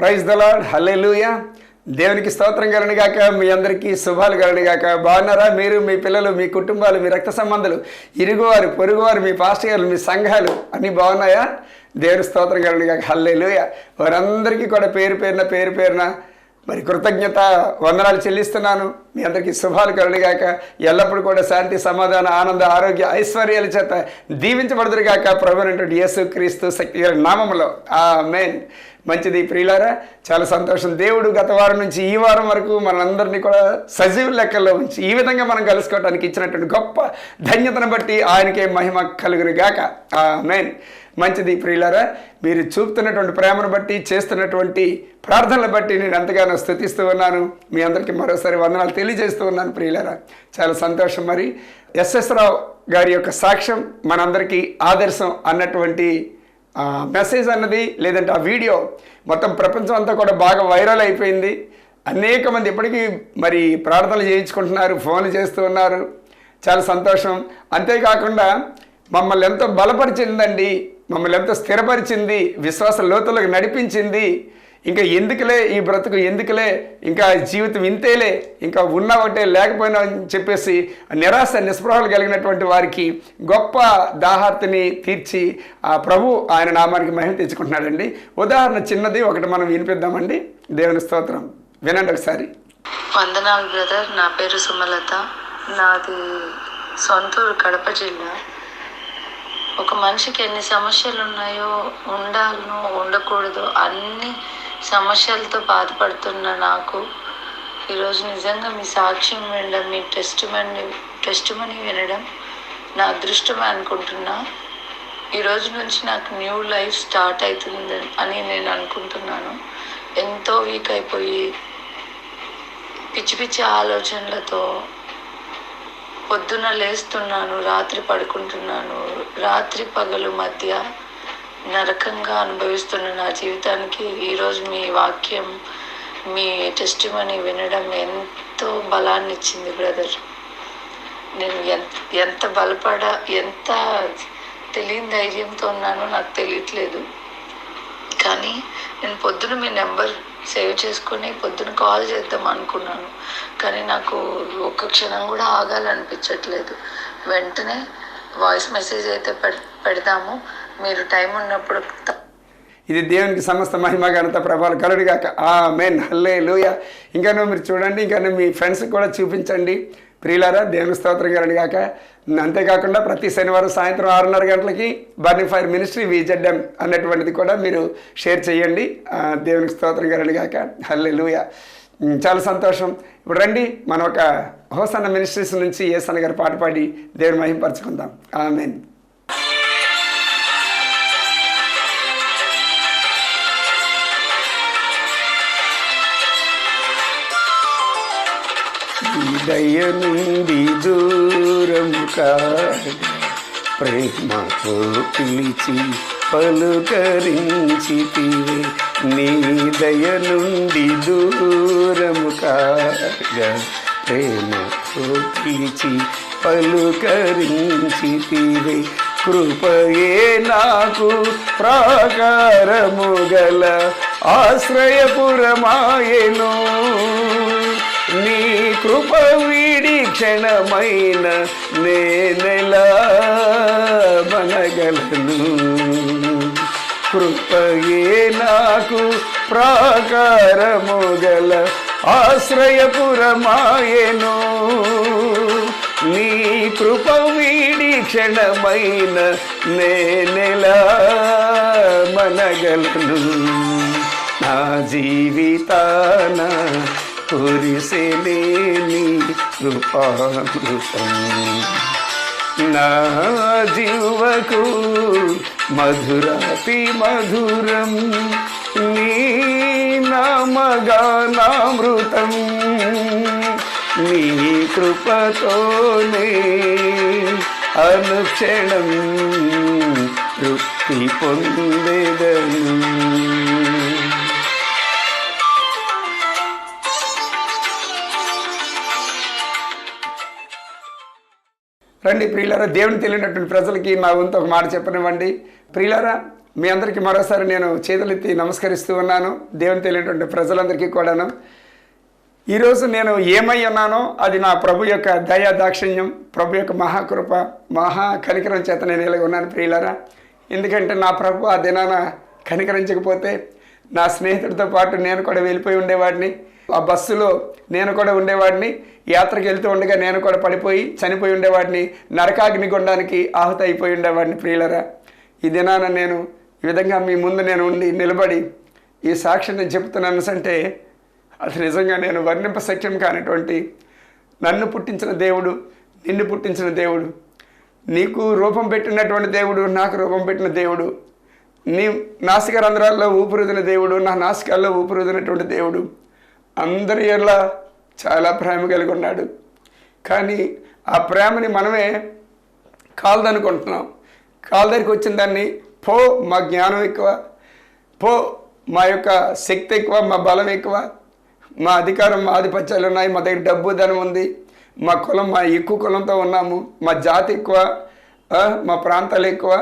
Praise the lord, హల్లెలూయా. దేవునికి స్తోత్రం కలుగునుగాక. మీ అందరికీ శుభాలు కలుగునుగాక. బాగున్నారా? మీరు, మీ పిల్లలు, మీ కుటుంబాలు, మీ రక్త సంబంధాలు, ఇరుగువారు, పొరుగువారు, మీ పాస్టర్ గారు, మీ సంఘాలు అన్నీ బాగున్నాయా? దేవుని స్తోత్రం కలుగునుగాక. హల్లెలూయా. వారందరికీ కూడా పేరు పేరున మరి కృతజ్ఞత వందనాలు చెల్లిస్తున్నాను. మీ అందరికీ శుభాలు కలుగునుగాక. ఎల్లప్పుడూ కూడా శాంతి, సమాధాన, ఆనంద, ఆరోగ్య, ఐశ్వర్యాల చేత దీవించబడుదురుగాక ప్రభువైనటువంటి యేసుక్రీస్తు శక్తి నామములో. ఆమేన్. మంచిది ప్రియులారా, చాలా సంతోషం. దేవుడు గత వారం నుంచి ఈ వారం వరకు మనందరినీ కూడా సజీవ లెక్కల్లో ఉంచి ఈ విధంగా మనం కలుసుకోవడానికి ఇచ్చినటువంటి గొప్ప ధన్యతను బట్టి ఆయనకే మహిమ కలుగునుగాక. ఆమేన్. మంచిది ప్రియులారా, మీరు చూపుతున్నటువంటి ప్రేమను బట్టి, చేస్తున్నటువంటి ప్రార్థనలు బట్టి నేను ఎంతగానో స్తుతిస్తూ ఉన్నాను. మీ అందరికీ మరోసారి వందనాలు తెలియజేస్తూ ఉన్నాను ప్రియులారా. చాలా సంతోషం. మరి ఎస్ఎస్ రావు గారి యొక్క సాక్ష్యం మనందరికీ ఆదర్శం అన్నటువంటి మెసేజ్ అన్నది, లేదంటే ఆ వీడియో మొత్తం ప్రపంచం అంతా కూడా బాగా వైరల్ అయిపోయింది. అనేక మంది ఇప్పటికీ మరి ప్రార్థనలు చేయించుకుంటున్నారు, ఫోన్లు చేస్తూ ఉన్నారు. చాలా సంతోషం. అంతేకాకుండా మమ్మల్ని ఎంతో బలపరిచిందండి, మమ్మల్ని ఎంతో స్థిరపరిచింది, విశ్వాస లోతులకు నడిపించింది. ఇంకా ఎందుకులే ఈ బ్రతుకు, ఎందుకులే ఇంకా జీవితం ఇంతేలే, ఇంకా ఉన్నా ఒకటే లేకపోయినా అని చెప్పేసి నిరాశ నిస్పృహలు కలిగినటువంటి వారికి గొప్ప దాహార్తిని తీర్చి ఆ ప్రభు ఆయన నామానికి మహిమ తెచ్చుకుంటున్నాడండి. ఉదాహరణ చిన్నది ఒకటి మనం వినిపిద్దామండి. దేవుని స్తోత్రం, వినండి ఒకసారి. వందనాలు బ్రదర్. నా పేరు సుమలత. నాది సొంతూరు కడప జిల్లా. ఒక మనిషికి ఎన్ని సమస్యలు ఉన్నాయో, ఉండాలనో ఉండకూడదు అన్ని సమస్యలతో బాధపడుతున్న నాకు ఈరోజు నిజంగా మీ సాక్ష్యం వినడం, మీ టెస్ట్ మనీ వినడం నా అదృష్టమే అనుకుంటున్నా. ఈరోజు నుంచి నాకు న్యూ లైఫ్ స్టార్ట్ అవుతుంది అని నేను అనుకుంటున్నాను. ఎంతో వీక్ అయిపోయి పిచ్చి పిచ్చి ఆలోచనలతో పొద్దున లేస్తున్నాను, రాత్రి పడుకుంటున్నాను. రాత్రి పగలు మధ్య నరకంగా అనుభవిస్తున్న నా జీవితానికి ఈరోజు మీ వాక్యం, మీ టెస్ట్ మనీ వినడం ఎంతో బలాన్ని ఇచ్చింది బ్రదర్. నేను ఎంత ఎంత తెలియని ధైర్యంతో ఉన్నానో నాకు తెలియట్లేదు. కానీ నేను పొద్దున మీ నెంబర్ సేవ్ చేసుకొని పొద్దున కాల్ చేద్దాం అనుకున్నాను. కానీ నాకు ఒక్క క్షణం కూడా ఆగాలనిపించట్లేదు. వెంటనే వాయిస్ మెసేజ్ అయితే పెడదాము, మీరు టైం ఉన్నప్పుడు. ఇది దేవునికి సమస్త మహిమ ఘనత ప్రభావాలు కలుగుగాక. ఆమేన్. హల్లెలూయా. ఇంకాను మీరు చూడండి, ఇంకాను మీ ఫ్రెండ్స్కి కూడా చూపించండి ప్రియులారా. దేవుని స్తోత్రం కలుగుగాక. అంతేకాకుండా ప్రతి శనివారం సాయంత్రం 6:30 గంటలకి బర్నింగ్ ఫైర్ మినిస్ట్రీ VZM అన్నటువంటిది కూడా మీరు షేర్ చేయండి. దేవునికి స్తోత్రం కలుగుగాక. హల్లెలూయా. చాలా సంతోషం. ఇప్పుడు రండి, మనం ఒక హోసన్న మినిస్ట్రీస్ నుంచి యేసన్న గారి పాట పాడి దేవుని మహిమపరచుకుందాం. ఆమేన్. దయ నుండి దూరము కాగా ప్రేమతో పిలిచి పలుకరించితివే. నీ దయ నుండి దూరము కాగా ప్రేమతో పిలిచి పలుకరించితివే. కృపయే నాకు ప్రాకారము గల ఆశ్రయపురమాయెను. నీ కృప వీడి క్షణమైన నేనెలా మనగలను. కృపయే నాకు ప్రాకారము గల ఆశ్రయపురమాయెను. నీ కృప వీడి క్షణమైన నేనెలా మనగలను. నా జీవితాన కురిసెలేని కృపామృతం నా జీవకు మధురాతి మధురం. నీ నామగానామృతం. నీ కృపతోనే అనుక్షణం తృప్తి పొందెదను. రండి ప్రియులారా, దేవుని తెలియనటువంటి ప్రజలకి నా వంతు ఒక మాట చెప్పనివ్వండి. ప్రియులారా, మీ అందరికీ మరోసారి నేను చేతులెత్తి నమస్కరిస్తూ ఉన్నాను. దేవుని తెలియనటువంటి ప్రజలందరికీ కూడాను. ఈరోజు నేను ఏమై ఉన్నానో అది నా ప్రభు యొక్క దయా దాక్షిణ్యం, ప్రభు యొక్క మహాకృప, మహా కనికరం చేత నేను ఇలాగ ఉన్నాను ప్రియులారా. ఎందుకంటే నా ప్రభు ఆ దినాన కనికరించకపోతే నా స్నేహితుడితో పాటు నేను కూడా వెళ్ళిపోయి ఉండేవాడిని. ఆ బస్సులో నేను కూడా ఉండేవాడిని. యాత్రకు వెళ్తూ ఉండగా నేను కూడా పడిపోయి చనిపోయి ఉండేవాడిని. నరకాగ్ని గుండానికి ఆహుతి అయిపోయి ఉండేవాడిని ప్రియులరా. ఈ దినాన నేను ఈ విధంగా మీ ముందు నేను ఉండి నిలబడి ఈ సాక్షి నేను చెప్తున్నాను అంటే అది నిజంగా నేను వర్ణింపశక్యం కానిటువంటి, నన్ను పుట్టించిన దేవుడు, నిన్ను పుట్టించిన దేవుడు, నీకు రూపం పెట్టినటువంటి దేవుడు, నాకు రూపం పెట్టిన దేవుడు, నీ నాసిక రంధ్రాల్లో ఊపిరిదిన దేవుడు, నా నాసికాల్లో ఊపిరిదినటువంటి దేవుడు, అందరి ఎలా చాలా ప్రేమ కలిగి ఉన్నాడు. కానీ ఆ ప్రేమని మనమే కాలదనుకుంటున్నాం. కాలు దగ్గరికి వచ్చిన దాన్ని పో మా జ్ఞానం ఎక్కువ, పో మా యొక్క శక్తి ఎక్కువ, మా బలం ఎక్కువ, మా అధికారం, మా ఆధిపత్యాలు ఉన్నాయి, మా దగ్గర డబ్బు ధనం ఉంది, మా కులం, మా ఎక్కువ కులంతో ఉన్నాము, మా జాతి ఎక్కువ, మా ప్రాంతాలు ఎక్కువ,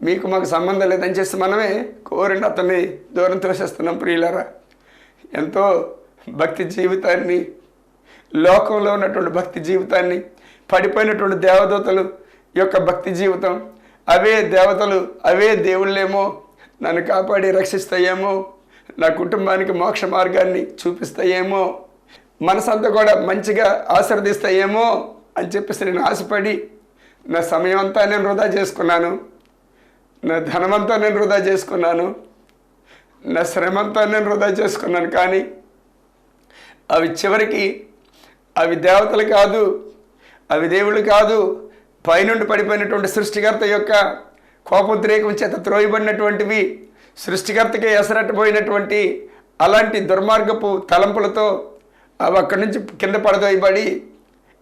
మీకు మాకు సంబంధం లేదని చేసి మనమే కోరిన అతన్ని దూరం తోసేస్తున్నాం ప్రియులారా. ఎంతో భక్తి జీవితాన్ని, లోకంలో ఉన్నటువంటి భక్తి జీవితాన్ని, పడిపోయినటువంటి దేవదూతలు యొక్క భక్తి జీవితం, అవే దేవతలు, అవే దేవుళ్ళేమో నన్ను కాపాడి రక్షిస్తాయేమో, నా కుటుంబానికి మోక్ష మార్గాన్ని చూపిస్తాయేమో, మనసంతా కూడా మంచిగా ఆశీర్వదిస్తాయేమో అని చెప్పేసి నేను ఆశపడి నా సమయం అంతా నేను వృధా చేసుకున్నాను, నా ధనమంతా నేను వృధా చేసుకున్నాను, నా శ్రమంతా నేను వృధా చేసుకున్నాను. కానీ అవి చివరికి అవి దేవతలు కాదు, అవి దేవుళ్ళు కాదు, పైనుండి పడిపోయినటువంటి సృష్టికర్త యొక్క కోపోద్రేకం చేత త్రోయబడినటువంటివి, సృష్టికర్తకే ఎసరట్టబోయినటువంటి అలాంటి దుర్మార్గపు తలంపులతో అవి అక్కడి నుంచి కింద పడదోయబడి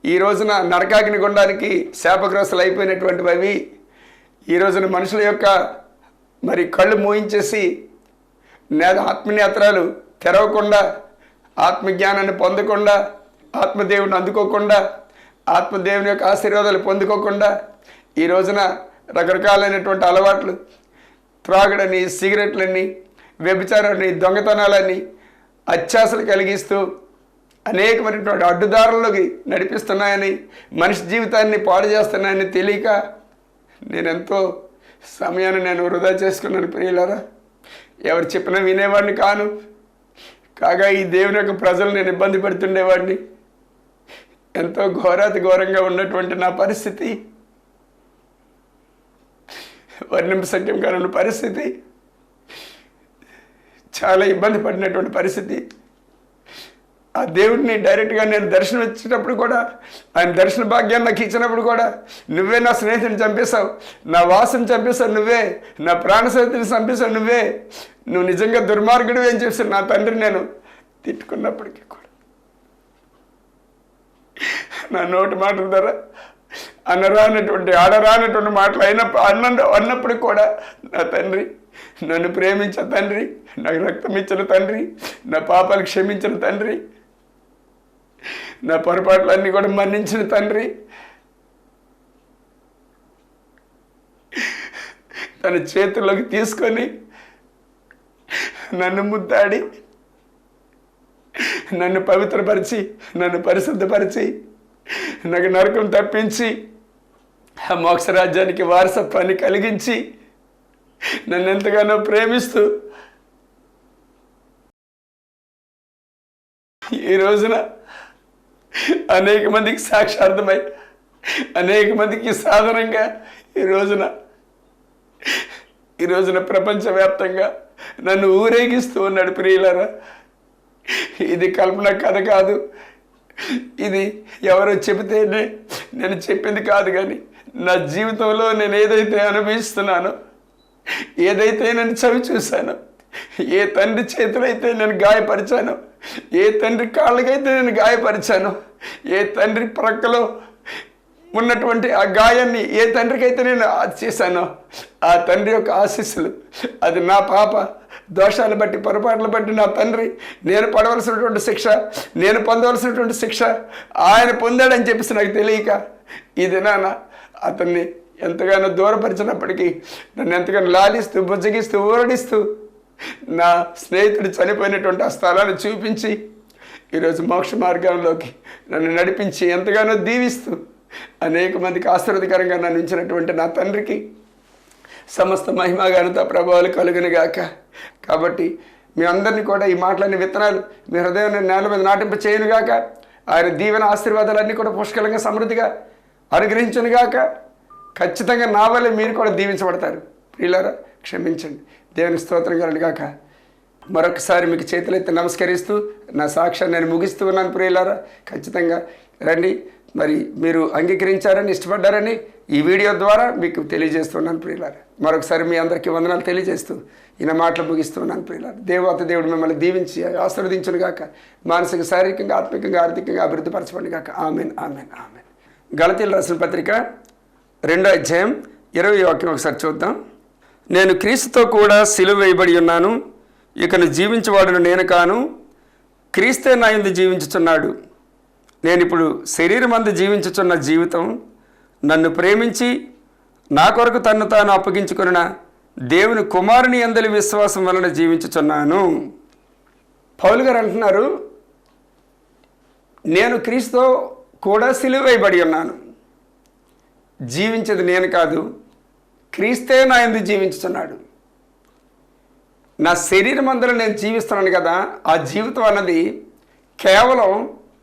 ఈ రోజున నరకాగ్ని గుండానికి శాపగ్రస్తులు అయిపోయినటువంటివి అవి ఈ రోజున మనుషుల యొక్క మరి కళ్ళు మూయించేసి ఆత్మనేత్రాలు తెరవకుండా, ఆత్మజ్ఞానాన్ని పొందకుండా, ఆత్మదేవుని అందుకోకుండా, ఆత్మదేవుని యొక్క ఆశీర్వాదాలు పొందుకోకుండా ఈ రోజున రకరకాలైనటువంటి అలవాట్లు, త్రాగడని, సిగరెట్లని, వ్యభిచారాన్ని, దొంగతనాలని, అత్యాశలు కలిగిస్తూ అనేకమైనటువంటి అడ్డుదారుల్లోకి నడిపిస్తున్నాయని, మనిషి జీవితాన్ని పాడు చేస్తున్నాయని తెలియక నేనెంతో సమయాన్ని నేను వృధా చేసుకున్నాను ప్రియులారా. ఎవరు చెప్పినా వినేవాడిని కాను. కాగా ఈ దేవుని యొక్క ప్రజలు నేను ఇబ్బంది పెడుతుండేవాడిని. ఎంతో ఘోరాతి ఘోరంగా ఉన్నటువంటి నా పరిస్థితి, వర్ణింపశక్యం కాని పరిస్థితి, చాలా ఇబ్బంది పడినటువంటి పరిస్థితి. ఆ దేవుడిని డైరెక్ట్గా నేను దర్శనం ఇచ్చేటప్పుడు కూడా, ఆయన దర్శన భాగ్యాన్ని నాకు ఇచ్చినప్పుడు కూడా, నువ్వే నా స్నేహితుని చంపేశావు, నా వాసుని చంపేశావు నువ్వే, నా ప్రాణ స్నేహితుని చంపేశావు నువ్వే, నువ్వు నిజంగా దుర్మార్గుడు అని చెప్పి నా తండ్రి నేను తిట్టుకున్నప్పటికీ కూడా నా నోటి మాటల ద్వారా అనరానటువంటి ఆడరానటువంటి మాటలు అన్నప్పుడు కూడా నా తండ్రి, నన్ను ప్రేమించిన తండ్రి, నాకు రక్తం ఇచ్చిన తండ్రి, నా పాపాలు క్షమించిన తండ్రి, నా పొరపాట్లన్నీ కూడా మన్నించిన తండ్రి, తన చేతుల్లోకి తీసుకొని నన్ను ముద్దాడి, నన్ను పవిత్రపరిచి, నన్ను పరిశుద్ధపరిచి, నాకు నరకం తప్పించి, ఆ మోక్షరాజ్యానికి వారసత్వాన్ని కలిగించి, నన్ను ఎంతగానో ప్రేమిస్తూ ఈ రోజున అనేక మందికి సాక్షార్థమై, అనేక మందికి సాధనంగా ఈ రోజున ప్రపంచవ్యాప్తంగా నన్ను ఊరేగిస్తూ ఉన్నాడు ప్రియులారా. ఇది కల్పన కథ కాదు, ఇది ఎవరో చెబితేనే నేను చెప్పింది కాదు. కానీ నా జీవితంలో నేను ఏదైతే అనుభవిస్తున్నానో, ఏదైతే నేను చవి చూశానో, ఏ తండ్రి చేతులైతే నేను గాయపరిచానో, ఏ తండ్రి కాళ్ళకైతే నేను గాయపరిచానో, ఏ తండ్రి ప్రక్కలో ఉన్నటువంటి ఆ గాయాన్ని ఏ తండ్రికైతే నేను చేశానో, ఆ తండ్రి యొక్క ఆశీస్సులు, అది నా పాప దోషాలు బట్టి, పొరపాట్లు బట్టి నా తండ్రి నేను పడవలసినటువంటి శిక్ష, నేను పొందవలసినటువంటి శిక్ష ఆయన పొందాడని చెప్పేసి నాకు తెలియక ఈ దినాన అతన్ని ఎంతగానో దూరపరిచినప్పటికీ నన్ను ఎంతగానో లాలిస్తూ బుజ్జగిస్తూ ఊరడిస్తూ నా స్నేహితుడు చనిపోయినటువంటి ఆ స్థలాన్ని చూపించి ఈరోజు మోక్ష మార్గంలోకి నన్ను నడిపించి ఎంతగానో దీవిస్తూ అనేక మందికి ఆశీర్వాదకరంగా నన్ను ఉంచినటువంటి నా తండ్రికి సమస్త మహిమ ఘనత ప్రభావాలు కలుగునుగాక. కాబట్టి మీ అందరినీ కూడా ఈ మాటలన్నీ విత్తనాలు మీ హృదయాన్ని నేల మీద నాటింప చేయనుగాక. ఆయన దీవెన ఆశీర్వాదాలన్నీ కూడా పుష్కలంగా సమృద్ధిగా అనుగ్రహించునుగాక. ఖచ్చితంగా నా వల్ల మీరు కూడా దీవించబడతారు. ప్రియులారా, క్షమించండి. దేవునికి స్తోత్రం కలుగునుగాక. మరొకసారి మీకు చేతులెత్తి నమస్కరిస్తూ నా సాక్ష్యాన్ని నేను ముగిస్తూ ఉన్నాను. ప్రియులారా, ఖచ్చితంగా రండి. మరి మీరు అంగీకరించారని, ఇష్టపడ్డారని ఈ వీడియో ద్వారా మీకు తెలియజేస్తున్నాను. ప్రియులారా, మరొకసారి మీ అందరికీ వందనాలు తెలియజేస్తూ ఈయన మాటలు ముగిస్తున్నాను. ప్రియులారా, దేవత దేవుడు మిమ్మల్ని దీవించి ఆశీర్వదించునుగాక. మానసిక, శారీరకంగా, ఆత్మికంగా, ఆర్థికంగా అభివృద్ధి పరచబడి గాక. Amen, amen, amen. గలతీయులకు రాసిన పత్రిక 2వ అధ్యాయం 20వ వాక్యం ఒకసారి చూద్దాం. నేను క్రీస్తుతో కూడా సిలువ వేయబడి ఉన్నాను. ఇకను జీవించేవాడును నేను కాను, క్రీస్తే నా యందు జీవించుచున్నాడు. నేను ఇప్పుడు శరీరమందు జీవించుచున్న జీవితం నన్ను ప్రేమించి నా కొరకు తన్ను తాను అప్పగించుకున్న దేవుని కుమారుని యందలి విశ్వాసం వలన జీవించుచున్నాను. పౌలు గారు అంటున్నారు, నేను క్రీస్తుతో కూడా సిలువ వేయబడి ఉన్నాను. జీవించేది నేను కాదు, క్రీస్తే నా యందు జీవించుచున్నాడు. నా శరీరం అందరూ నేను జీవిస్తున్నాను కదా, ఆ జీవితం అన్నది కేవలం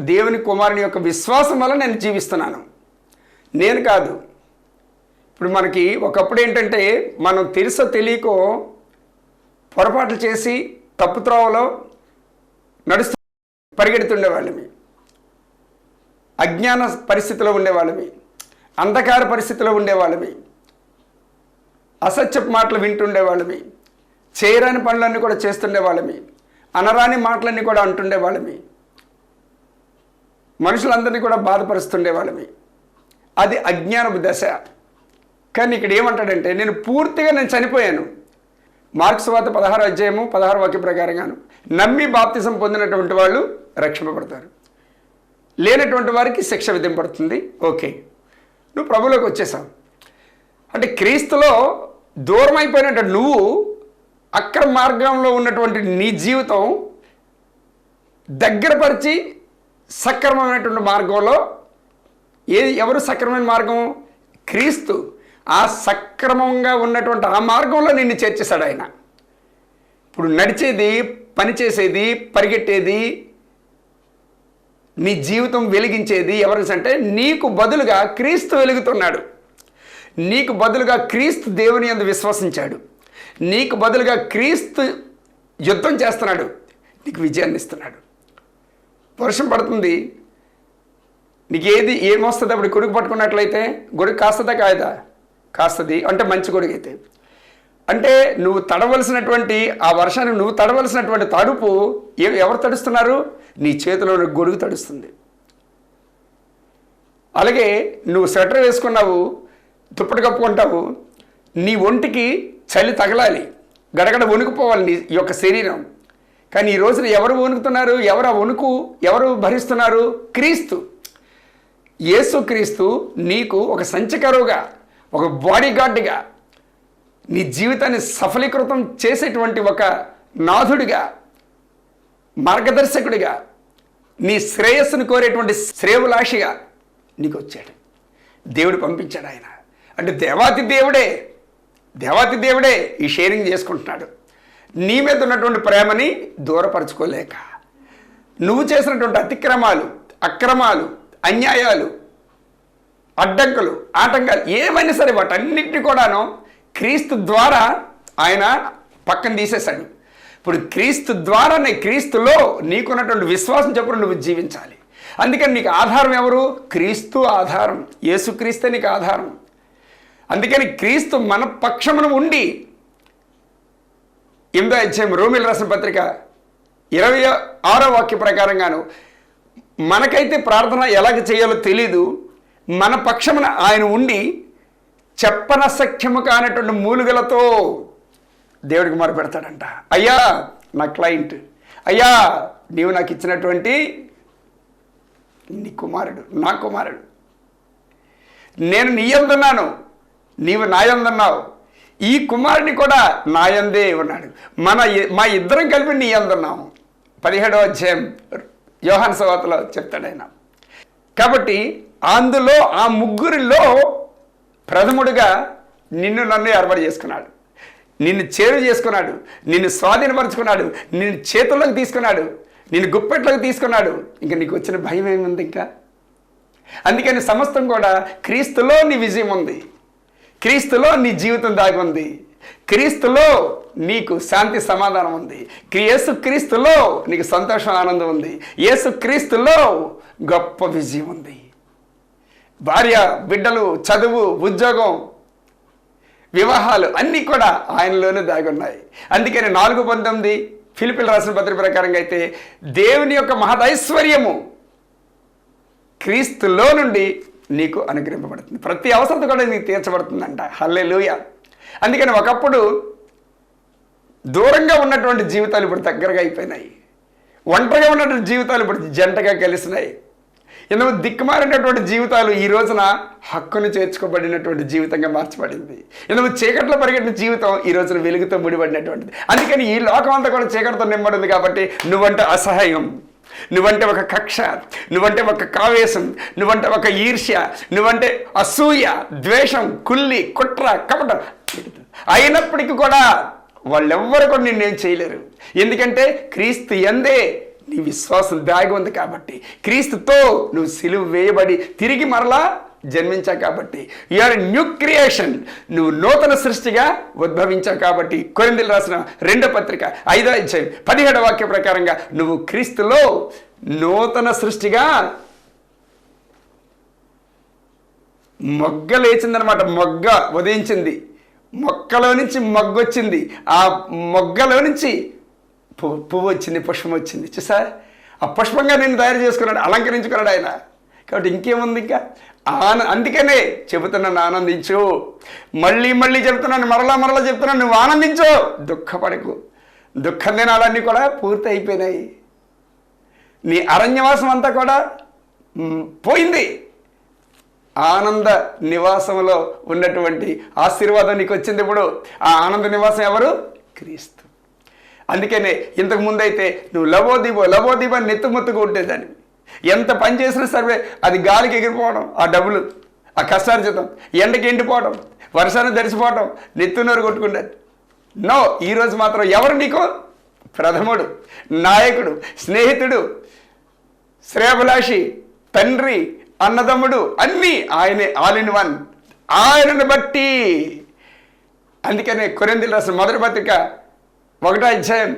దేవుని కుమారుని యొక్క విశ్వాసం వల్ల నేను జీవిస్తున్నాను, నేను కాదు. ఇప్పుడు మనకి ఒకప్పుడు ఏంటంటే మనం తెలుసో తెలియకో పొరపాట్లు చేసి తప్పుత్రోవలో నడుస్తూ పరిగెడుతుండేవాళ్ళమి, అజ్ఞాన పరిస్థితిలో ఉండేవాళ్ళమి, అంధకార పరిస్థితిలో ఉండేవాళ్ళమి, అసత్యపు మాటలు వింటుండేవాళ్ళమి, చేయరాని పనులన్నీ కూడా చేస్తుండేవాళ్ళమి, అనరాని మాటలన్నీ కూడా అంటుండేవాళ్ళమి, మనుషులందరినీ కూడా బాధపరుస్తుండేవాళ్ళమి. అది అజ్ఞానపు దశ. కానీ ఇక్కడ ఏమంటాడంటే నేను పూర్తిగా చనిపోయాను. మార్క్స్ వార్త 16వ అధ్యాయము 16వ వాక్యం ప్రకారంగాను నమ్మి బాప్తిజం పొందినటువంటి వాళ్ళు రక్షింపబడతారు, లేనటువంటి వారికి శిక్ష విధింపబడుతుంది. ఓకే, నువ్వు ప్రభువులోకి వచ్చేసావు అంటే క్రీస్తులో దూరం అయిపోయినట్టు నువ్వు అక్రమ మార్గంలో ఉన్నటువంటి నీ జీవితం దగ్గరపరిచి సక్రమమైనటువంటి మార్గంలో ఎవరు సక్రమైన మార్గం? క్రీస్తు. ఆ సక్రమంగా ఉన్నటువంటి ఆ మార్గంలో నిన్ను చేర్చేశాడు ఆయన. ఇప్పుడు నడిచేది, పనిచేసేది, పరిగెట్టేది, నీ జీవితం వెలిగించేది ఎవరు అంటే నీకు బదులుగా క్రీస్తు వెలుగుతున్నాడు. నీకు బదులుగా క్రీస్తు దేవుని యందు విశ్వసించాడు. నీకు బదులుగా క్రీస్తు యుద్ధం చేస్తున్నాడు, నీకు విజయాన్ని ఇస్తున్నాడు. వర్షం పడుతుంది, నీకు ఏమొస్తుంది? అప్పుడు గొడుగు పట్టుకున్నట్లయితే గొడుగు కాస్తుందా కాయదా? కాస్తుంది. అంటే మంచి గొడుగు అయితే. అంటే నువ్వు తడవలసినటువంటి ఆ వర్షాన్ని నువ్వు తడవలసినటువంటి తడుపు ఎవరు తడుస్తున్నారు? నీ చేతిలో గొడుగు తడుస్తుంది. అలాగే నువ్వు స్వెటర్ వేసుకున్నావు, దుప్పటి కప్పుకుంటావు, నీ ఒంటికి చలి తగలాలి, గడగడ వణుకుపోవాలి నీ యొక్క శరీరం. కానీ ఈ రోజున ఎవరు వణుకుతున్నారు? ఎవరు ఆ వణుకు ఎవరు భరిస్తున్నారు? క్రీస్తు. యేసు క్రీస్తు నీకు ఒక సంచకరువుగా, ఒక బాడీ గార్డ్గా, నీ జీవితాన్ని సఫలీకృతం చేసేటువంటి ఒక నాథుడిగా, మార్గదర్శకుడిగా, నీ శ్రేయస్సును కోరేటువంటి శ్రేయభిలాషిగా నీకు వచ్చాడు. దేవుడు పంపించాడు ఆయన. అంటే దేవాతి దేవుడే ఈ షేరింగ్ చేసుకుంటున్నాడు. నీ మీద ఉన్నటువంటి ప్రేమని దూరపరచుకోలేక నువ్వు చేసినటువంటి అతిక్రమాలు, అక్రమాలు, అన్యాయాలు, అడ్డంకులు, ఆటంకాలు ఏమైనా సరే వాటన్నిటిని కూడాను క్రీస్తు ద్వారా ఆయన పక్కన తీసేశాడు. ఇప్పుడు క్రీస్తు ద్వారానే, క్రీస్తులో నీకున్నటువంటి విశ్వాసం చెప్పులు నువ్వు జీవించాలి. అందుకని నీకు ఆధారం ఎవరు? క్రీస్తు ఆధారం. యేసుక్రీస్తే నీకు ఆధారం. అందుకని క్రీస్తు మన పక్షమును ఉండి 8వ అధ్యాయం రోమీయులకు రాసిన పత్రిక 26వ వాక్య ప్రకారంగాను మనకైతే ప్రార్థన ఎలాగ చేయాలో తెలీదు, మన పక్షమున ఆయన ఉండి చెప్పనసఖ్యము కానటువంటి మూలుగలతో దేవుడికి మొరపెడతాడంట. అయ్యా నా క్లయింట్, అయ్యా నీవు నాకు ఇచ్చినటువంటి నీ కుమారుడు, నా కుమారుడు, నేను నీ యందున్నాను, నీవు నాయందన్నావు, ఈ కుమారుని కూడా నాయందే ఉన్నాడు, మా ఇద్దరం కలిపి నీ అందున్నాము. 17వ అధ్యాయం యోహాను సువార్తలో చెప్తాడు ఆయన. కాబట్టి అందులో ఆ ముగ్గురిలో ప్రథముడుగా నిన్ను నన్ను ఏర్పాటు చేసుకున్నాడు, నిన్ను చేరు చేసుకున్నాడు, నిన్ను స్వాధీనపరుచుకున్నాడు, నిన్ను చేతుల్లోకి తీసుకున్నాడు, నిన్ను గుప్పెట్లోకి తీసుకున్నాడు. ఇంకా నీకు వచ్చిన భయం ఏముంది ఇంకా? అందుకని సమస్తం కూడా క్రీస్తులో నీ విజయం ఉంది, క్రీస్తులో నీ జీవితం దాగి ఉంది, క్రీస్తులో నీకు శాంతి సమాధానం ఉంది, యేసు క్రీస్తులో నీకు సంతోషం ఆనందం ఉంది, యేసు క్రీస్తులో గొప్ప విజయం ఉంది. భార్య బిడ్డలు, చదువు, ఉద్యోగం, వివాహాలు అన్నీ కూడా ఆయనలోనే దాగి ఉన్నాయి. అందుకని 4:19 ఫిలిప్పీయులకు రాసిన పత్రిక ప్రకారంగా అయితే దేవుని యొక్క మహదైశ్వర్యము క్రీస్తులో నుండి నీకు అనుగ్రహింపబడుతుంది, ప్రతి అవసరత కూడా నీకు తీర్చబడుతుందంట. హల్లెలూయా. అందుకని ఒకప్పుడు దూరంగా ఉన్నటువంటి జీవితాలు ఇప్పుడు దగ్గరగా అయిపోయినాయి, ఒంటరిగా ఉన్నటువంటి జీవితాలు ఇప్పుడు జంటగా కలిసినాయి, ఎందుకు దిక్కుమారినటువంటి జీవితాలు ఈ రోజున హక్కును చేర్చుకోబడినటువంటి జీవితంగా మార్చబడింది, ఎందుకు చీకట్లో పరిగెట్టిన జీవితం ఈ రోజున వెలుగుతో ముడిపడినటువంటిది. అందుకని ఈ లోకం అంతా కూడా చీకటితో నింపడింది. కాబట్టి నువ్వంటే అసహాయం, నువ్వంటే ఒక కక్ష, నువ్వంటే ఒక కావేశం, నువ్వంటే ఒక ఈర్ష్య, నువ్వంటే అసూయ, ద్వేషం, కుల్లి, కుట్ర, కపటం అయినప్పటికీ కూడా వాళ్ళెవ్వరు కూడా నిన్నేం చేయలేరు. ఎందుకంటే క్రీస్తు యందే నీ విశ్వాసం దాగి ఉంది కాబట్టి, క్రీస్తుతో నువ్వు సిలువ వేయబడి తిరిగి మరలా జన్మించావు కాబట్టి, యు ఆర్ న్యూ క్రియేషన్, నువ్వు నూతన సృష్టిగా ఉద్భవించావు కాబట్టి. కొరింథీయులకు రాసిన 2వ పత్రిక 5వ అధ్యాయం 17వ వాక్య ప్రకారంగా నువ్వు క్రీస్తులో నూతన సృష్టిగా మొగ్గ లేచిందనమాట. మొగ్గ ఉదయించింది, మొక్కలో నుంచి మొగ్గొచ్చింది, ఆ మొగ్గలో నుంచి పువ్వు వచ్చింది, పుష్పం వచ్చింది. చూసా, ఆ పుష్పంగా నేను తయారు చేసుకున్నాడు, అలంకరించుకున్నాడు ఆయన. కాబట్టి ఇంకేముంది ఇంకా? అందుకనే చెబుతున్నాను, ఆనందించు. మళ్ళీ మళ్ళీ చెబుతున్నాను, మరలా చెప్తున్నాను, నువ్వు ఆనందించు, దుఃఖపడకు. దుఃఖం దినాలన్నీ కూడా పూర్తి అయిపోయినాయి, నీ అరణ్యవాసం అంతా కూడా పోయింది. ఆనంద నివాసంలో ఉన్నటువంటి ఆశీర్వాదం నీకు వచ్చింది. ఇప్పుడు ఆ ఆనంద నివాసం ఎవరు? క్రీస్తు. అందుకనే ఇంతకు ముందైతే నువ్వు లబోదీబో నెత్తుమొత్తుగా ఉండేదాన్ని, ఎంత పని చేసినా సరే అది గాలికి ఎగిరిపోవడం, ఆ డబ్బులు, ఆ కష్టార్జితం, ఎండకి ఎండిపోవడం, వర్షాన్ని దరిసిపోవడం, నెత్తునోరు కొట్టుకుంటారు. నో, ఈరోజు మాత్రం ఎవరు నీకు ప్రథముడు, నాయకుడు, స్నేహితుడు, శ్రేయభిలాషి, తండ్రి, అన్నదమ్ముడు, అన్నీ ఆయనే, ఆల్ ఇన్ వన్. ఆయనను బట్టి. అందుకనే కొరింథీయులకు రాసిన 1వ పత్రిక 1వ అధ్యాయం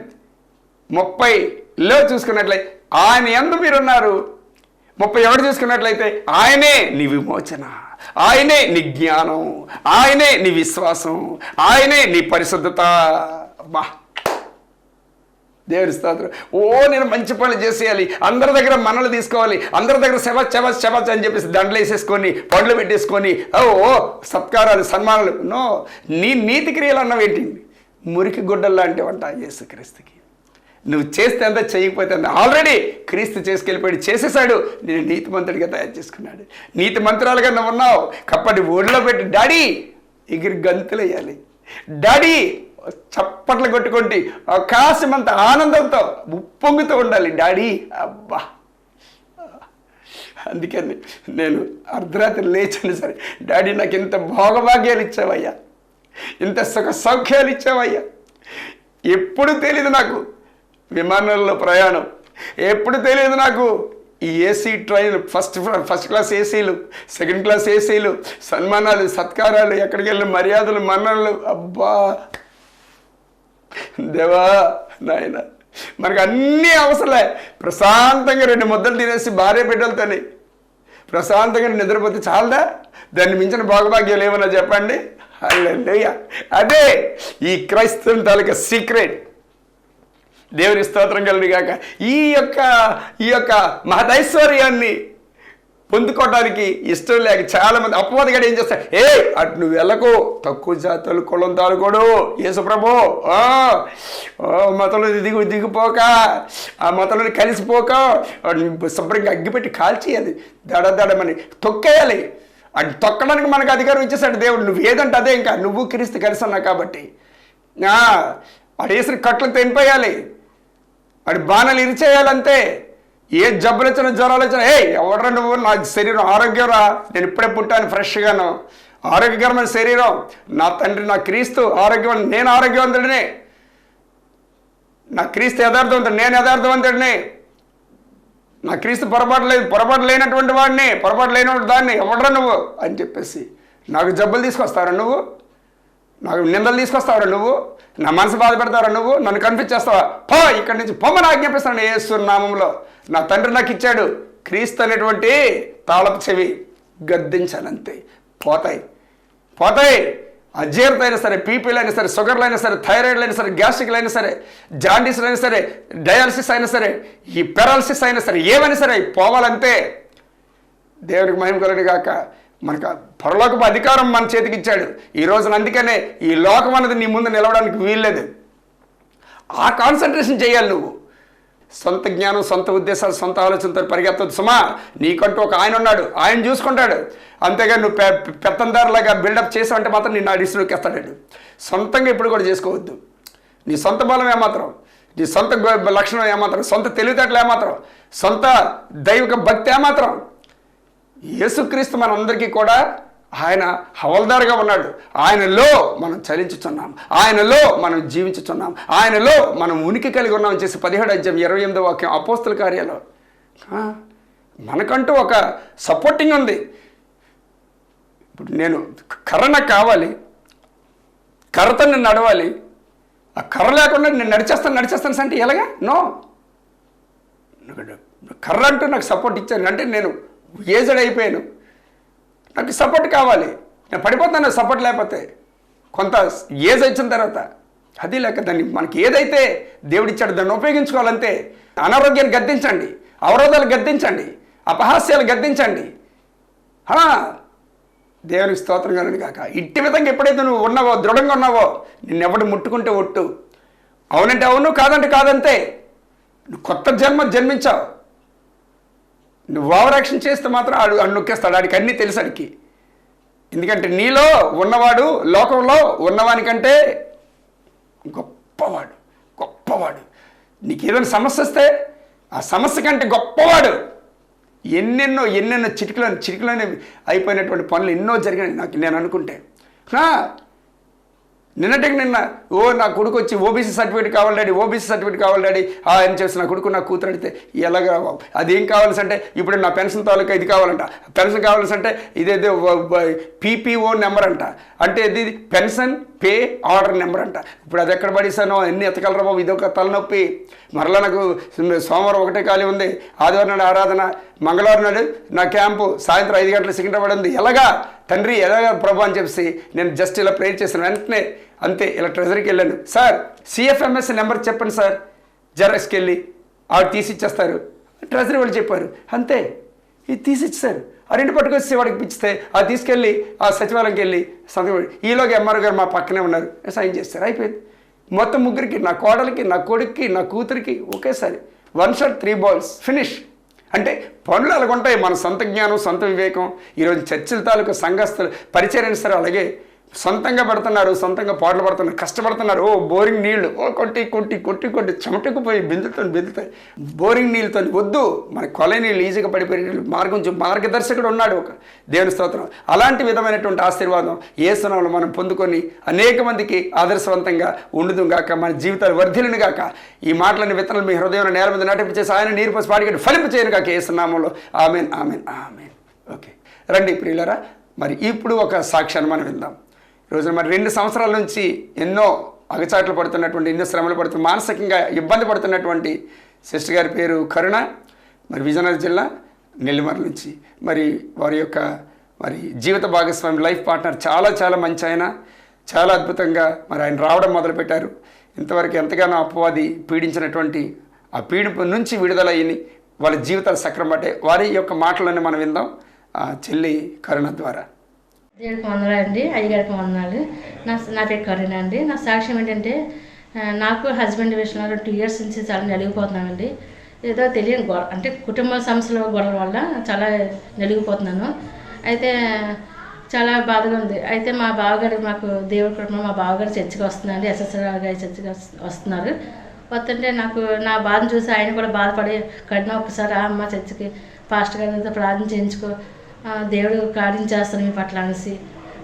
30లో చూసుకున్నట్లయితే ఆయన యందు మీరున్నారు. 31 చూసుకున్నట్లయితే ఆయనే నీ విమోచన, ఆయనే నీ జ్ఞానం, ఆయనే నీ విశ్వాసం, ఆయనే నీ పరిశుద్ధత. బా, దేవుని స్తోత్రం. నేను మంచి పనులు చేసేయాలి, అందరి దగ్గర మనలు తీసుకోవాలి, అందరి దగ్గర శబచ్ అని చెప్పేసి దండలు వేసేసుకొని, పండ్లు పెట్టేసుకొని, సత్కారాలు, సన్మానాలు. నో, నీ నీతి క్రియలు అన్నవేంటి? మురికి గుడ్డల్లాంటివంట యేసుక్రీస్తుకి. నువ్వు చేస్తే అంతా, చేయకపోతే అంతా. ఆల్రెడీ క్రీస్తు చేసుకెళ్ళిపోయాడు, చేసేసాడు, నేను నీతిమంతుడిగా తయారు చేసుకున్నాడు. నీతి మంత్రాలుగా నువ్వు ఉన్నావు. కప్పటి ఒడిలో పెట్టి డాడీ ఎగిరి గంతులు వేయాలి, డాడీ చప్పట్లు కొట్టుకుంటే ఆకాశమంత ఆనందంతో ఉప్పొంగుతూ ఉండాలి డాడీ. అబ్బా, అందుకని నేను అర్ధరాత్రి లేచాను సరే, డాడీ నాకు ఇంత భోగభాగ్యాలు ఇచ్చావయ్యా, ఇంత సుఖ సౌఖ్యాలు ఇచ్చావయ్యా. ఎప్పుడు తెలియదు నాకు విమానాల్లో ప్రయాణం, ఎప్పుడు తెలియదు నాకు ఈ ఏసీ ట్రైన్, ఫస్ట్ క్లాస్ ఏసీలు, సెకండ్ క్లాస్ ఏసీలు, సన్మానాలు, సత్కారాలు, ఎక్కడికి వెళ్ళిన మర్యాదలు, మన్ననలు. అబ్బా దేవా నాయన, మనకు అన్నీ అవసరలే. ప్రశాంతంగా 2 ముద్దలు తినేసి భార్య బిడ్డలతోని ప్రశాంతంగా నిద్రపోతే చాలదా? దాన్ని మించిన భోగభాగ్యాలు ఏమన్నా చెప్పండి? హల్లెలూయా. అదే ఈ క్రైస్తవం తాలూకా సీక్రెట్. దేవుని స్తోత్రం కలుగును గాక. ఈ యొక్క మహదైశ్వర్యాన్ని పొందుకోవడానికి ఇష్టం లేక చాలామంది అపవాదిగాడు ఏం చేస్తాడు? అటు నువ్వు వెళ్ళకు, తక్కువ జాతులు కులం తాలుకోడు, యేసు ప్రభు మతంలో దిగిపోక, ఆ మతంలో కలిసిపోక, శుభ్రంగా అగ్గిపెట్టి కాల్చేయాలి, దడదడమని తొక్కేయాలి. అది తొక్కడానికి మనకు అధికారం ఇచ్చేసాడు దేవుడు. నువ్వు ఏదంటే అదే, ఇంకా నువ్వు క్రీస్తు కలిసి ఉన్నావు కాబట్టి. వాడు వేసిన కట్లు తెంపేయాలి, వాడి బాణాలు ఇరిచేయాలంతే. ఏ జబ్బులు వచ్చినా జ్వరాలు వచ్చినా, ఎవడరా నువ్వు, నా శరీరం ఆరోగ్యం రా, నేను ఇప్పుడే పుట్టాను ఫ్రెష్గాను, ఆరోగ్యకరమైన శరీరం, నా తండ్రి నా క్రీస్తు ఆరోగ్యం, నేను ఆరోగ్యవంతుడిని, నా క్రీస్తు యథార్థవంతుడు, నేను యథార్థవంతుడిని, నా క్రీస్తు పొరపాటు లేనటువంటి వాడిని, పొరపాటు లేనటువంటి దాన్ని, ఎవడరా నువ్వు అని చెప్పేసి నాకు జబ్బులు తీసుకొస్తారా నువ్వు, నాకు నిందలు తీసుకొస్తావరా నువ్వు, నా మనసు బాధ పెడతావరా నువ్వు, నన్ను కన్ఫ్యూజ్ చేస్తావా, పో ఇక్కడి నుంచి పొమ్మని ఆజ్ఞాపిస్తాను యేసు నామంలో. నా తండ్రి నాకు ఇచ్చాడు క్రీస్తు అనేటువంటి తాళపు చెవి, గద్దించాలంతే, పోతాయి. అజీర్ణత అయినా సరే, పీపీలు అయినా సరే, షుగర్లు అయినా సరే, థైరాయిడ్లు అయినా సరే, గ్యాస్ట్రిక్లు అయినా సరే, జాండీస్లు అయినా సరే, డయాలసిస్ అయినా సరే, ఈ పెరాలసిస్ అయినా సరే, ఏమైనా సరే పోవాలంతే. దేవునికి మహిమ కలుగును గాక. మనకు పరలోకపు అధికారం మన చేతికి ఇచ్చాడు ఈ రోజున. అందుకనే ఈ లోకం అన్నది నీ ముందు నిలవడానికి వీల్లేదు. ఆ కాన్సన్ట్రేషన్ చేయాలి నువ్వు. సొంత జ్ఞానం, సొంత ఉద్దేశాలు, సొంత ఆలోచనతో పరిగెత్తదు సుమా. నీకంటూ ఒక ఆయన ఉన్నాడు, ఆయన చూసుకుంటాడు. అంతేగాని నువ్వు పెత్తందారులాగా బిల్డప్ చేసావంటే మాత్రం నిన్ను అడిషన్లోకి ఎత్తాడు. సొంతంగా ఇప్పుడు కూడా చేసుకోవద్దు. నీ సొంత బలం ఏమాత్రం, నీ సొంత లక్షణం ఏమాత్రం, సొంత తెలివితేటలు ఏమాత్రం, సొంత దైవిక భక్తి ఏమాత్రం. యేసుక్రీస్తు మనందరికీ కూడా ఆయన హవల్దారుగా ఉన్నాడు. ఆయనలో మనం చలించుచున్నాం, ఆయనలో మనం జీవించుచున్నాం, ఆయనలో మనం ఉనికి కలిగి ఉన్నామని చేసి 17:28 అపోస్తల కార్యాలు. మనకంటూ ఒక సపోర్టింగ్ ఉంది. ఇప్పుడు నేను కర్ర నాకు కావాలి, కర్రతో నేను నడవాలి. ఆ కర్ర లేకుండా నేను నడిచేస్తాను అంటే ఎలాగా? నో, కర్ర అంటూ నాకు సపోర్ట్ ఇచ్చాను అంటే నేను ఏజ్డ్ అయిపోయాను, నాకు సపోర్ట్ కావాలి. నేను పడిపోతాను సపోర్ట్ లేకపోతే. కొంత ఏజ్ వచ్చిన తర్వాత అది లేక దాన్ని మనకి ఏదైతే దేవుడిచ్చాడో దాన్ని ఉపయోగించుకోవాలంతే. అనారోగ్యాన్ని గద్దించండి, అవరోధాలు గద్దించండి, అపహాస్యాలు గద్దించండి. దేవునికి స్తోత్రం కలుగును గాక. ఇట్టి విధంగా ఎప్పుడైతే నువ్వు ఉన్నావో, దృఢంగా ఉన్నావో, నిన్నెవడు ముట్టుకుంటే ఒట్టు, అవునంటే అవును, కాదంటే కాదంతే. నువ్వు కొత్త జన్మించావు. నువ్వు ఓవరాక్షన్ చేస్తే మాత్రం ఆడు నొక్కేస్తాడు. ఆడికి అన్నీ తెలుసు ఆడికి. ఎందుకంటే నీలో ఉన్నవాడు లోకంలో ఉన్నవానికంటే గొప్పవాడు. నీకు ఏదైనా సమస్య వస్తే ఆ సమస్య కంటే గొప్పవాడు. ఎన్నెన్నో చిటికలోనే అయిపోయినటువంటి పనులు ఎన్నో జరిగినాయి నేను అనుకుంటే. నిన్నటికి నిన్న నా కొడుకు వచ్చి ఓబీసీ సర్టిఫికేట్ కావాలి డాడీ ఆయన చేసి నా కొడుకు నా కూతురు అడిగితే ఎలాగా అదేం కావాల్సి అంటే ఇప్పుడు నా పెన్షన్ తాలూకా ఇది కావాలంట, పెన్షన్ కావాల్సి అంటే ఇదేదో పీపీఓ నెంబర్ అంట, అంటే ఇది పెన్షన్ పే ఆర్డర్ నెంబర్ అంట. ఇప్పుడు అది ఎక్కడ పడేసానో ఎన్ని ఎతకలరా బాబు, ఇదొక తలనొప్పి. మరలా నాకు సోమవారం ఒకటే ఖాళీ ఉంది, ఆదివారం నాడు ఆరాధన, మంగళవారం నాడు నా క్యాంపు, సాయంత్రం 5 గంటల సికింద్రాబాద్ ఉంది. ఎలాగా తండ్రి ఎలాగా ప్రభు అని చెప్పేసి నేను జస్ట్ ఇలా ప్రేర్ చేశాను. వెంటనే అంతే ఇలా ట్రెజరీకి వెళ్ళాను. సార్ సిఎఫ్ఎంఎస్ నెంబర్ చెప్పండి సార్, జెరాక్స్కి వెళ్ళి ఆవిడ తీసిచ్చేస్తారు. ట్రెజరీ వాళ్ళు చెప్పారు, అంతే ఇది తీసిచ్చారు. ఆ 2 పట్టుకొచ్చి వాడికి పిచ్చితే అది తీసుకెళ్ళి ఆ సచివాలయంకి వెళ్ళి సంతకం. ఈలోగా ఎంఆర్ఓ గారు మా పక్కనే ఉన్నారు, సైన్ చేస్తారు, అయిపోయింది. మొత్తం ముగ్గురికి, నా కోడలికి, నా కొడుక్కి, నా కూతురికి ఒకేసారి 1 shot 3 balls ఫినిష్. అంటే పనులు అలాగుంటాయి. మన సొంత జ్ఞానం, సొంత వివేకం. ఈరోజు చర్చిల తాలూకు సంఘస్థులు పరిచయం సరే అలాగే సొంతంగా పడుతున్నారు, సొంతంగా పాటలు పడుతున్నారు, కష్టపడుతున్నారు. బోరింగ్ నీళ్లు కొట్టి చెమటకుపోయి బిందుతాయి. బోరింగ్ నీళ్ళతో వద్దు, మన కొల నీళ్ళు ఈజీగా పడిపోయే మార్గదర్శకుడు ఉన్నాడు ఒక దేవుని స్తోత్రం. అలాంటి విధమైనటువంటి ఆశీర్వాదం యేసునామములో మనం పొందుకొని అనేక మందికి ఆదర్శవంతంగా ఉండుదుగాక, మన జీవితాలు వర్ధిల్లును గాక. ఈ మాటలని విత్తనాలు మీ హృదయంలో నేల మీద నాటింపు చేసి ఆయన నీరు పోసి పాడికి ఫలింపు చేయను గాక యేసునామములో. ఆమేన్ ఆమేన్ ఆమేన్. ఓకే, రండి ప్రియులారా, మరి ఇప్పుడు ఒక సాక్ష్యాన్ని మనం విందాం. ఈరోజు మరి 2 సంవత్సరాల నుంచి ఎన్నో అగచాట్లు పడుతున్నటువంటి, ఎన్నో శ్రమలు పడుతున్న, మానసికంగా ఇబ్బంది పడుతున్నటువంటి సిస్టర్ గారి పేరు కరుణ. మరి విజయనగరం జిల్లా నెల్లిమర్ల నుంచి మరి వారి యొక్క మరి జీవిత భాగస్వామి, లైఫ్ పార్ట్నర్ చాలా మంచి ఆయన. చాలా అద్భుతంగా మరి ఆయన రావడం మొదలుపెట్టారు. ఇంతవరకు ఎంతగానో అపవాది పీడించినటువంటి ఆ పీడింపు నుంచి విడుదలయ్యి వాళ్ళ జీవితాలు సక్రమం పట్టే వారి యొక్క మాటలన్నీ మనం విందాం చెల్లి కరుణ ద్వారా. దేవుడికి వందనాలండి, అయ్యగారికి వందనాలు. నా పేరు కరుణ అండి. నా సాక్ష్యం ఏంటంటే, నాకు హస్బెండ్ విషయంలో 2 years నుంచి చాలా నలిగిపోతున్నానండి. ఏదో తెలియని అంటే కుటుంబ సమస్యల గొడవల వల్ల చాలా నలిగిపోతున్నాను. అయితే చాలా బాధగా ఉంది. అయితే మా బావగారు మాకు దేవుడి కృప మా బావగారు చర్చికి వస్తున్నారండి, ఎస్ఎస్ఆర్ గారి చర్చికి వస్తున్నారు. వస్తుంటే నాకు నా బాధను చూసి ఆయన కూడా బాధపడి కడిన ఒకసారి అమ్మ చర్చికి పాస్టర్ గారితో ప్రార్థన చేయించుకో, దేవుడు కార్యం చేస్తాను మీ పట్ల అనేసి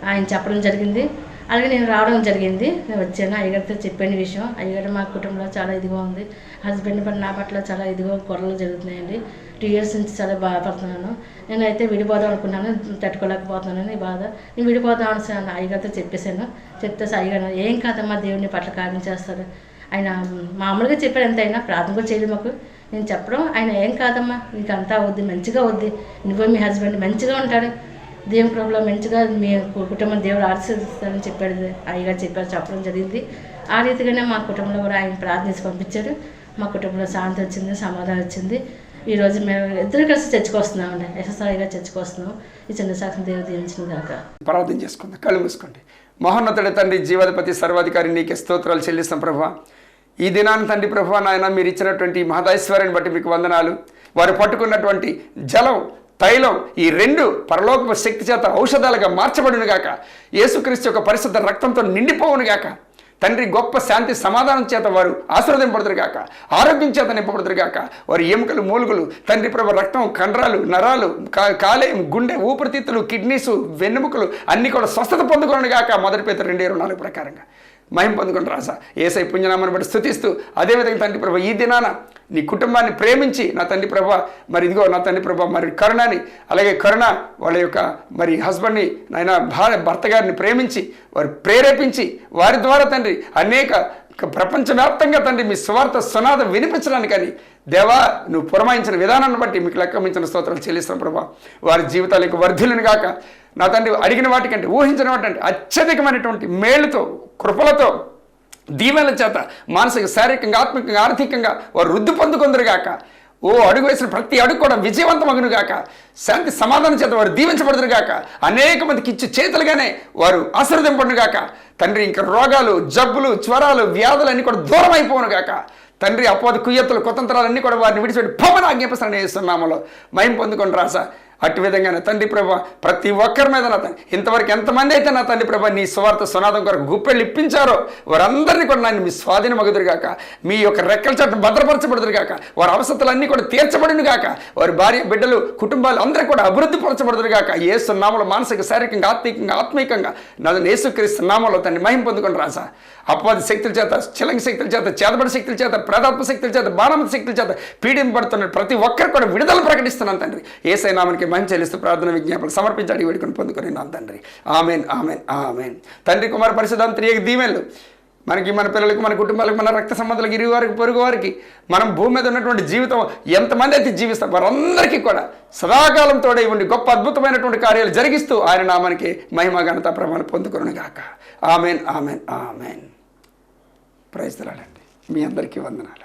ఆయన చెప్పడం జరిగింది. అలాగే నేను రావడం జరిగింది. నేను వచ్చాను, అయ్యగారితో చెప్పిన విషయం. అయ్యగారు మా కుటుంబంలో చాలా ఇదిగా ఉంది, హస్బెండ్ పట్ల నా పట్ల చాలా ఇదిగా గొడవలు జరుగుతున్నాయండి. 2 years నుంచి చాలా బాధపడుతున్నాను. నేనైతే విడిపోదాం అనుకున్నాను, తట్టుకోలేకపోతున్నానని బాధ. నేను విడిపోదాం అని అయ్యగారితో చెప్పేశాను. చెప్తే అయ్యగారు ఏం కాదమ్మా, దేవుడిని పట్ల కార్యం చేస్తాడు. ఆయన మామూలుగా చెప్పాడు అంతే, అయినా ప్రార్థన కూడా చేయలేదు మాకు. నేను చెప్పడం ఆయన ఏం కాదమ్మా, నీకు అంతా అవుద్ది, మంచిగా అవుద్ది, నువ్వు మీ హస్బెండ్ మంచిగా ఉంటాడు, దేవుని కృపలో మంచిగా మీ కుటుంబం దేవుడు ఆశీర్వదిస్తారని చెప్పాడు. అయ్యగారు చెప్పడం జరిగింది. ఆ రీతిగానే మా కుటుంబంలో కూడా ఆయన ప్రార్థించి పంపించాడు. మా కుటుంబంలో శాంతి వచ్చింది, సమాధానం వచ్చింది. ఈరోజు మేము ఇద్దరు కలిసి చర్చకు వస్తున్నామండి, ఎస్ఎస్ఆర్గా చర్చకు వస్తున్నాం. ఈ చిన్న సాక్షి దేవుడు దీవించిన దాకా ప్రార్థన చేసుకుందాం. కళ్ళు మూసుకోండి. మహోన్నతుడి తండ్రి, జీవాధిపతి, సర్వాధికారి నీకే స్తోత్రాలు చెల్లిస్తాం ప్రభా. ఈ దినాన్ని తండ్రి ప్రభా నాయన మీరు ఇచ్చినటువంటి మహదైశ్వర్యాన్ని బట్టి మీకు వందనాలు. వారు పట్టుకున్నటువంటి జలం, తైలం ఈ 2 పరలోకపు శక్తి చేత ఔషధాలుగా మార్చబడును గాక. యేసుక్రీస్తు యొక్క పరిశుద్ధ రక్తంతో నిండిపోవును గాక. తండ్రి గొప్ప శాంతి సమాధానం చేత వారు ఆశీర్వదింపబడుదురు గాక, ఆరోగ్యం చేత నింపబడుదురు గాక. వారి ఎముకలు, మూలుగులు తండ్రి ప్రభు రక్తం, కండరాలు, నరాలు, కాలేయం, గుండె, ఊపిరితిత్తులు, కిడ్నీసు, వెన్నెముకలు అన్నీ కూడా స్వస్థత పొందుకోను గాక. 1 Peter 2:24 ప్రకారంగా మహిమ పొందుకొని రాసా యేసయ్య పుణ్యనామాన్ని బట్టి స్తుతిస్తూ, అదేవిధంగా తండ్రి ప్రభా ఈ దినాన నీ కుటుంబాన్ని ప్రేమించి నా తండ్రి ప్రభా మరి ఇదిగో నా తండ్రి ప్రభా మరి కరుణని, అలాగే కరుణ వాళ్ళ యొక్క మరి హస్బెండ్ని నాయన భర్త గారిని ప్రేమించి వారు ప్రేరేపించి వారి ద్వారా తండ్రి అనేక ప్రపంచవ్యాప్తంగా తండ్రి మీ స్వార్థ సునాదం వినిపించడానికని దేవా నువ్వు పురమాయించిన విధానాన్ని బట్టి మీకు లెక్కమించిన స్తోత్రాలు చెల్లిస్తాం ప్రభా. వారి జీవితాలకు వర్ధిల్లును గాక. నా తండ్రి అడిగిన వాటికంటే ఊహించిన వాటికంటే అత్యధికమైనటువంటి మేలుతో, కృపలతో, దీవెనల చేత మానసిక, శారీరకంగా, ఆత్మికంగా, ఆర్థికంగా వారు వృద్ధి పొందుకుందరుగాక. అడుగు వేసిన ప్రతి అడుగు కూడా విజయవంతమగును గాక. శాంతి సమాధానం చేత వారు దీవించబడుదురు గాక. అనేక మందికి ఇచ్చి చేతులుగానే వారు ఆశీర్వదింపడును గాక. తండ్రి ఇంకా రోగాలు, జబ్బులు, జ్వరాలు, వ్యాధులు అన్నీ కూడా దూరం అయిపోను గాక. తండ్రి అపోది కుయ్యత్తులు, కుతంత్రాలన్నీ కూడా వారిని విడిచిపెట్టి పవన ఆజ్ఞాపిస్తానని చేస్తున్నామలో మహిమ పొందుకొని రాసా. అటు విధంగానే తండ్రి ప్రభా ప్రతి ఒక్కరి మీద నా తండ్రి ఇంతవరకు ఎంతమంది అయితే నా తండ్రి ప్రభా నీ స్వార్థ సునాదం కొరకు గుప్పెళ్ళు ఇప్పించారో వారందరినీ కూడా నన్ను మీ స్వాధీనం మగుదురుగాక. మీ యొక్క రెక్కల చట్టం భద్రపరచబడుదురుగాక. వారి అవసరాలన్నీ కూడా తీర్చబడునుగాక. వారి భార్య, బిడ్డలు, కుటుంబాలు అందరూ కూడా అభివృద్ధి పరచబడుదురుగాక. యేసు నామములో మానసిక, శారీరకంగా, ఆత్మికంగా, ఆత్మీకంగా నన్ను యేసుక్రీస్తు నామములో తండ్రి మహిమ పొందుకొని రాసా. అపవాది శక్తుల చేత, చిలంగి శక్తుల చేత, చేతబడి శక్తుల చేత, ప్రేతాత్మ శక్తుల చేత, బాణామతి శక్తుల చేత పీడింపబడుతున్న ప్రతి ఒక్కరు కూడా విడుదల ప్రకటిస్తున్నాను తండ్రి. యేసయ్య నామమునకి మహిమ చెల్లిస్తూ ప్రార్థన విజ్ఞాపనలు సమర్పించి అడిగి వేడుకొని పొందుకొని నా తండ్రి. Amen, amen, amen. తండ్రి, కుమార పరిశుద్ధాత్మ త్రియేక దీవెనలు మనకి, మన పిల్లలకు, మన కుటుంబాలకు, మన రక్త సంబంధాలకు, ఇరుగు వారికి, పొరుగు వారికి, మనం భూమి మీద ఉన్నటువంటి జీవితం ఎంతమంది అయితే జీవిస్తారు వారందరికీ కూడా సదాకాలం తోడై ఉండి గొప్ప అద్భుతమైనటువంటి కార్యాలు జరిగిస్తూ ఆయన నామానికి మహిమ, ఘనత, ప్రభావాలు పొందుకొనును గాక. Amen, amen, amen. Praise the Lord. మీ అందరికీ వందనాలు.